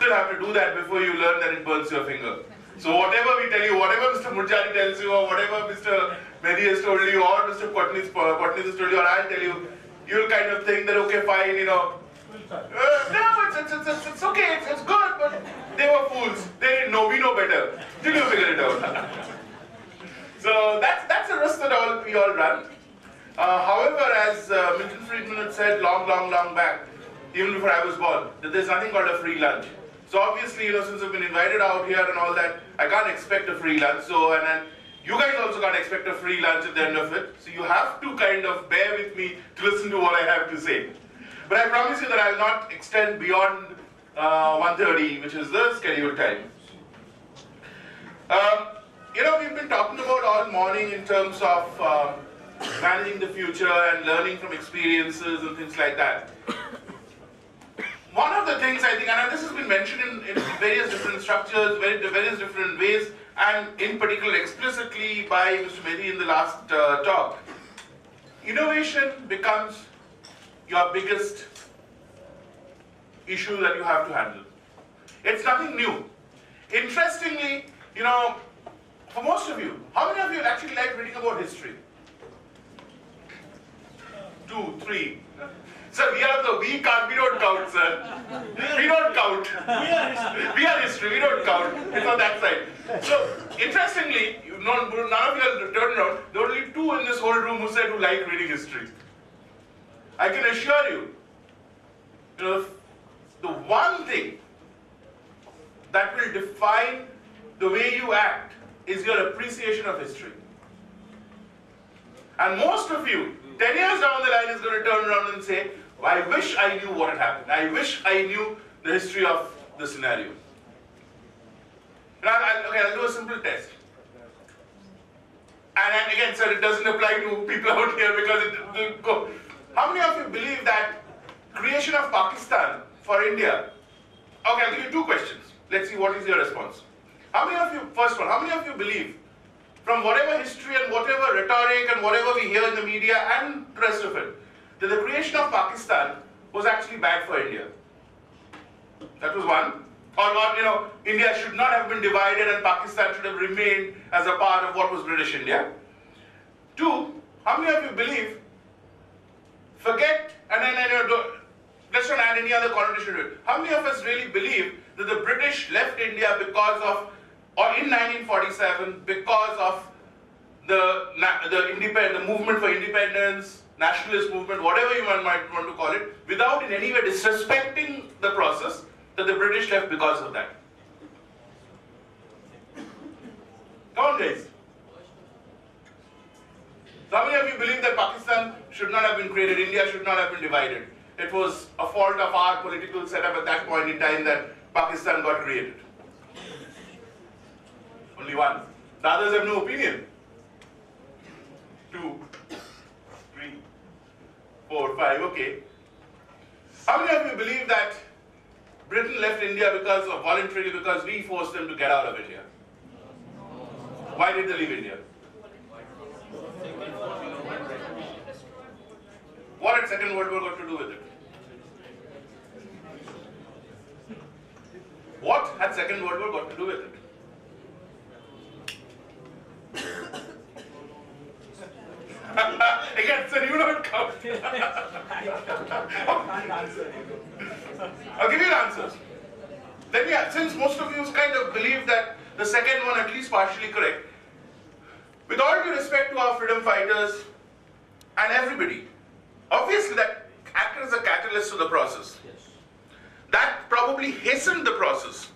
still have to do that before you learn that it burns your finger. So whatever we tell you, whatever Mr. Murjani tells you, or whatever Mr. Mehdi has told you, or Mr. Patnis has told you, or I'll tell you, you'll kind of think that, okay, fine, you know, no, it's okay, it's good, but they were fools. They didn't know, we know better. Till you figure it out. So that's a risk that we all run. However, as Milton Friedman had said long back, even before I was born, that there's nothing called a free lunch. So obviously, you know, since I've been invited out here and all that, I can't expect a free lunch. So, and then you guys also can't expect a free lunch at the end of it. So you have to kind of bear with me to listen to what I have to say. But I promise you that I'll not extend beyond 1:30, which is the scheduled time. You know, we've been talking about all morning in terms of managing the future and learning from experiences and things like that. One of the things I think, and this has been mentioned in various different structures, various different ways, and in particular explicitly by Mr. Mehdi in the last talk, innovation becomes your biggest issue that you have to handle. It's nothing new. Interestingly, you know, for most of you, how many of you actually like reading about history? 2, 3. Sir, we don't count, sir. We don't count. We are history, we don't count. It's on that side. So, interestingly, none of you have turned around. There are only 2 in this whole room who said who like reading history. I can assure you, you know, the one thing that will define the way you act is your appreciation of history. And most of you, 10 years down the line, is going to turn around and say, I wish I knew what had happened. I wish I knew the history of the scenario. I'll do a simple test. And again, sir, it doesn't apply to people out here because it will go. How many of you believe that creation of Pakistan for India? Okay, I'll give you 2 questions. Let's see what is your response. How many of you, first one, how many of you believe, from whatever history and whatever rhetoric and whatever we hear in the media and the rest of it, that the creation of Pakistan was actually bad for India? That was one. Or you know, India should not have been divided and Pakistan should have remained as a part of what was British India. 2, how many of you believe, forget, and then let's not add any other connotation to it. How many of us really believe that the British left India because of, or in 1947, because of the movement for independence, nationalist movement, whatever you might want to call it, without in any way disrespecting the process, that the British left because of that? Come on, guys. So how many of you believe that Pakistan should not have been created, India should not have been divided? It was a fault of our political setup at that point in time that Pakistan got created. Only one. The others have no opinion. 2, 3, 4, 5, okay. How many of you believe that Britain left India voluntarily because we forced them to get out of India? Why did they leave India? What had Second World War got to do with it? What had Second World War got to do with it? Again, sir, you don't count. I'll give you the answers. Since most of you kind of believe that the second one at least partially correct, with all due respect to our freedom fighters and everybody, obviously that acted as a catalyst to the process. That probably hastened the process.